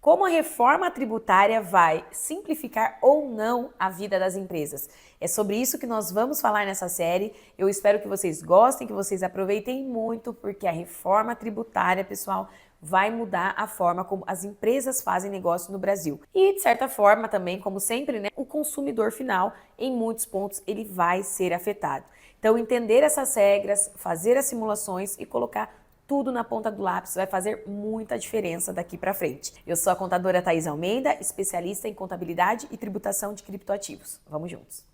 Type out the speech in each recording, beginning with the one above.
como a reforma tributária vai simplificar ou não a vida das empresas. É sobre isso que nós vamos falar nessa série. Eu espero que vocês gostem, que vocês aproveitem muito, porque a reforma tributária, pessoal, vai mudar a forma como as empresas fazem negócio no Brasil. E, de certa forma, também, como sempre, né, o consumidor final, em muitos pontos, ele vai ser afetado. Então, entender essas regras, fazer as simulações e colocar tudo na ponta do lápis vai fazer muita diferença daqui para frente. Eu sou a contadora Thaís Almeida, especialista em contabilidade e tributação de criptoativos. Vamos juntos!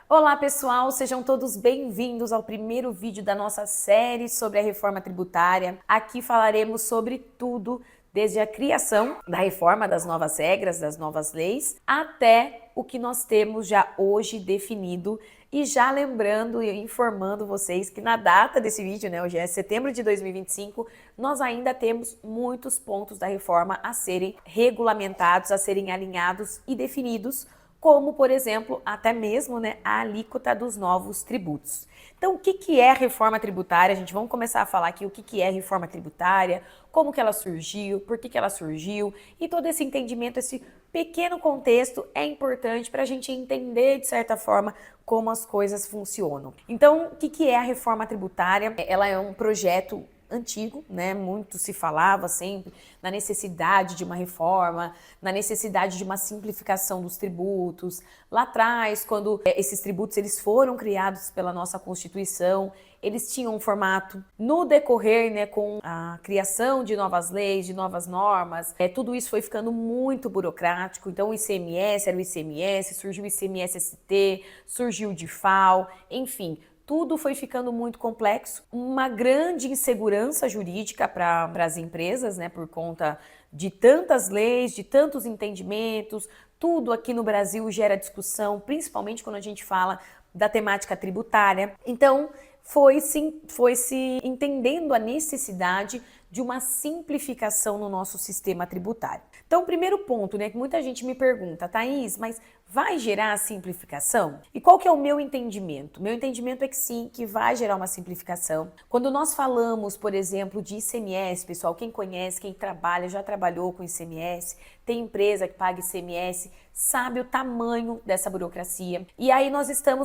Olá pessoal, sejam todos bem-vindos ao primeiro vídeo da nossa série sobre a reforma tributária. Aqui falaremos sobre tudo, desde a criação da reforma, das novas regras, das novas leis, até o que nós temos já hoje definido. E já lembrando e informando vocês que na data desse vídeo, né, hoje é setembro de 2025, nós ainda temos muitos pontos da reforma a serem regulamentados, a serem alinhados e definidos, como, por exemplo, até mesmo, né, a alíquota dos novos tributos. Então, o que é a reforma tributária? Vamos começar a falar aqui o que é a reforma tributária, como que ela surgiu, por que ela surgiu, e todo esse entendimento, esse pequeno contexto é importante para a gente entender, de certa forma, como as coisas funcionam. Então, o que é a reforma tributária? Ela é um projeto antigo, né? Muito se falava sempre na necessidade de uma reforma, na necessidade de uma simplificação dos tributos. Lá atrás, quando esses tributos eles foram criados pela nossa Constituição, eles tinham um formato. No decorrer, né, com a criação de novas leis, de novas normas, tudo isso foi ficando muito burocrático. Então o ICMS era o ICMS, surgiu o ICMS-ST, surgiu o DIFAL, enfim, tudo foi ficando muito complexo, uma grande insegurança jurídica para as empresas, né, por conta de tantas leis, de tantos entendimentos. Tudo aqui no Brasil gera discussão, principalmente quando a gente fala da temática tributária. Então, foi se entendendo a necessidade de uma simplificação no nosso sistema tributário. Então, o primeiro ponto, né, que muita gente me pergunta, Thaís, mas vai gerar a simplificação? E qual que é o meu entendimento? Meu entendimento é que sim, que vai gerar uma simplificação. Quando nós falamos, por exemplo, de ICMS, pessoal, quem conhece, quem trabalha, já trabalhou com ICMS, tem empresa que paga ICMS, sabe o tamanho dessa burocracia. E aí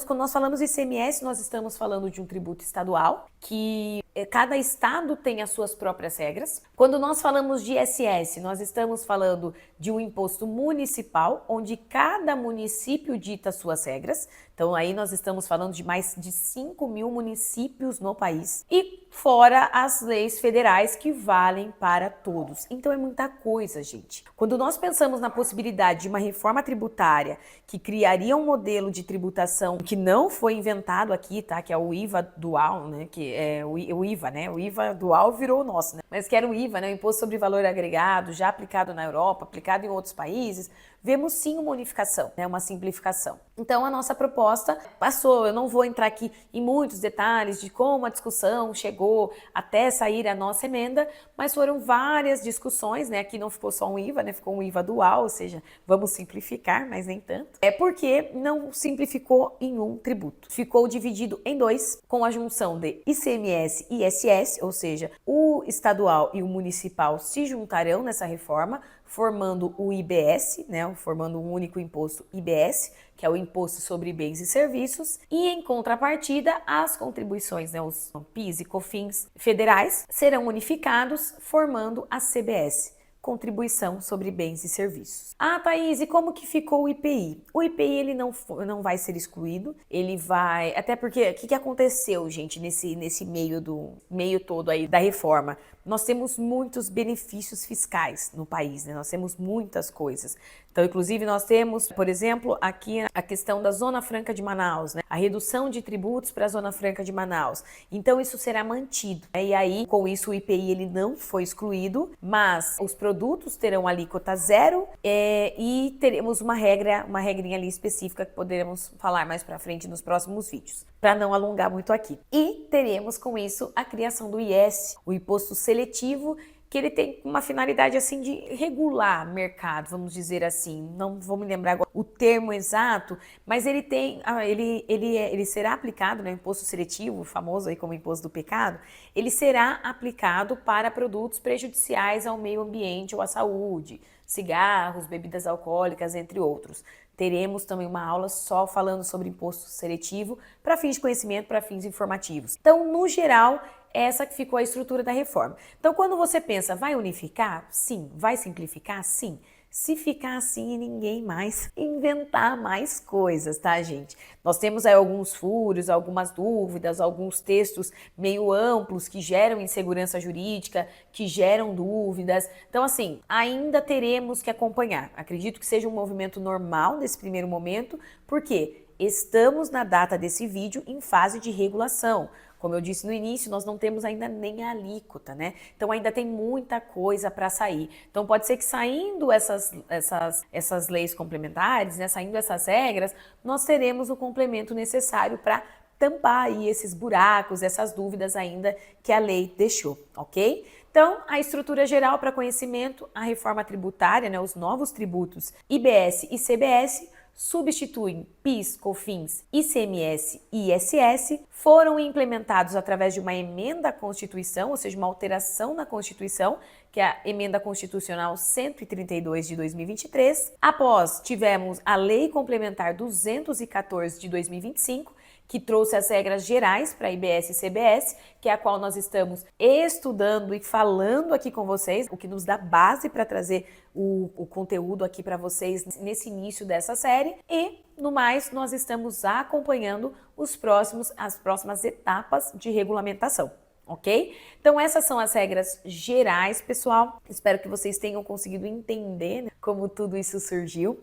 quando nós falamos de ICMS, nós estamos falando de um tributo estadual, que cada estado tem as suas próprias regras. Quando nós falamos de ISS, nós estamos falando de um imposto municipal, onde cada município dita suas regras. Então aí nós estamos falando de mais de 5.000 municípios no país. E fora as leis federais que valem para todos. Então é muita coisa, gente. Quando nós pensamos na possibilidade de uma reforma tributária que criaria um modelo de tributação que não foi inventado aqui, tá? Que é o IVA dual, né? Que é o IVA, né? O IVA dual virou o nosso, né? Mas que era o IVA, né? O Imposto sobre Valor Agregado, já aplicado na Europa, aplicado em outros países. Vemos sim uma unificação, né? Uma simplificação. Então a nossa proposta passou, eu não vou entrar aqui em muitos detalhes de como a discussão chegou até sair a nossa emenda, mas foram várias discussões, né? Aqui não ficou só um IVA, né? Ficou um IVA dual, ou seja, vamos simplificar, mas nem tanto. É porque não simplificou em um tributo. Ficou dividido em dois, com a junção de ICMS e ISS, ou seja, o estadual e o municipal se juntarão nessa reforma, formando o IBS, né, formando um único imposto IBS, que é o Imposto sobre Bens e Serviços, e em contrapartida, as contribuições, né, os PIS e COFINS federais, serão unificados, formando a CBS, Contribuição sobre Bens e Serviços. Ah, Thaís, e como que ficou o IPI? O IPI ele não vai ser excluído, ele vai... Até porque, o que aconteceu, gente, nesse meio todo aí da reforma? Nós temos muitos benefícios fiscais no país, né? Nós temos muitas coisas. Então, inclusive, nós temos, por exemplo, aqui a questão da Zona Franca de Manaus, né? A redução de tributos para a Zona Franca de Manaus. Então, isso será mantido, né? E aí, com isso, o IPI ele não foi excluído, mas os produtos terão alíquota zero e teremos uma regrinha ali específica que poderemos falar mais para frente nos próximos vídeos, para não alongar muito aqui. E teremos com isso a criação do IS, o Imposto Seletivo, que ele tem uma finalidade assim de regular mercado, vamos dizer assim. Não vou me lembrar agora o termo exato, mas ele tem, ele será aplicado, né, o imposto seletivo, famoso aí como imposto do pecado, ele será aplicado para produtos prejudiciais ao meio ambiente ou à saúde, cigarros, bebidas alcoólicas, entre outros. Teremos também uma aula só falando sobre imposto seletivo para fins de conhecimento, para fins informativos. Então, no geral, essa que ficou a estrutura da reforma. Então, quando você pensa, vai unificar? Sim. Vai simplificar? Sim. Se ficar assim e ninguém mais inventar mais coisas, tá, gente? Nós temos aí alguns furos, algumas dúvidas, alguns textos meio amplos que geram insegurança jurídica, que geram dúvidas. Então, assim, ainda teremos que acompanhar. Acredito que seja um movimento normal nesse primeiro momento, porque estamos na data desse vídeo em fase de regulação. Como eu disse no início, nós não temos ainda nem a alíquota, né? Então ainda tem muita coisa para sair. Então pode ser que saindo essas leis complementares, né, saindo essas regras, nós teremos o complemento necessário para tampar aí esses buracos, essas dúvidas ainda que a lei deixou, ok? Então, a estrutura geral para conhecimento, a reforma tributária, né, os novos tributos IBS e CBS, substituem PIS, COFINS, ICMS e ISS, foram implementados através de uma emenda à Constituição, ou seja, uma alteração na Constituição, que é a Emenda Constitucional 132 de 2023. Após, tivemos a Lei Complementar 214 de 2025, que trouxe as regras gerais para IBS e CBS, que é a qual nós estamos estudando e falando aqui com vocês, o que nos dá base para trazer o conteúdo aqui para vocês nesse início dessa série. E, no mais, nós estamos acompanhando as próximas etapas de regulamentação. Ok? Então essas são as regras gerais, pessoal. Espero que vocês tenham conseguido entender, né, como tudo isso surgiu.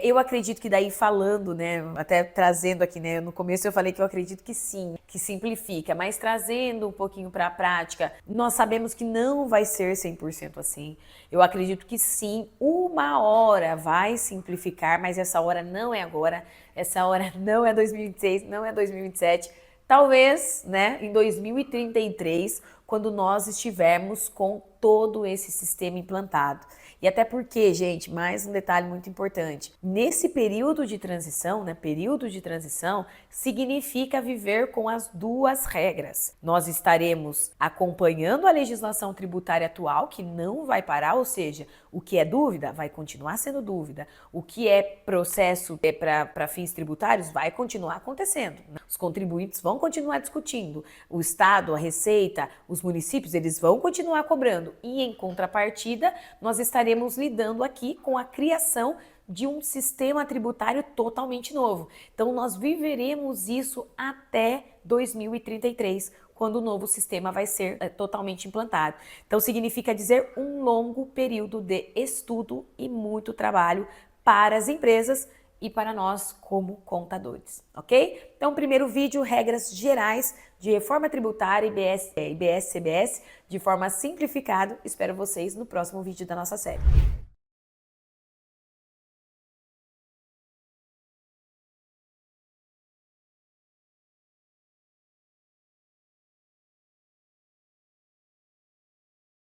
Eu acredito que daí falando, né, até trazendo aqui, né, no começo eu falei que eu acredito que sim, que simplifica, mas trazendo um pouquinho para a prática, nós sabemos que não vai ser 100% assim. Eu acredito que sim, uma hora vai simplificar, mas essa hora não é agora, essa hora não é 2026, não é 2027. Talvez, né, em 2033, quando nós estivermos com todo esse sistema implantado. E até porque, gente, mais um detalhe muito importante, nesse período de transição, né, período de transição significa viver com as duas regras. Nós estaremos acompanhando a legislação tributária atual, que não vai parar, ou seja, o que é dúvida vai continuar sendo dúvida, o que é processo para fins tributários vai continuar acontecendo. Os contribuintes vão continuar discutindo, o Estado, a Receita, os municípios, eles vão continuar cobrando e, em contrapartida, nós estaremos lidando aqui com a criação de um sistema tributário totalmente novo. Então, nós viveremos isso até 2033, quando o novo sistema vai ser totalmente implantado. Então, significa dizer um longo período de estudo e muito trabalho para as empresas e para nós como contadores, ok? Então, primeiro vídeo, regras gerais de reforma tributária, IBS, CBS, de forma simplificada. Espero vocês no próximo vídeo da nossa série.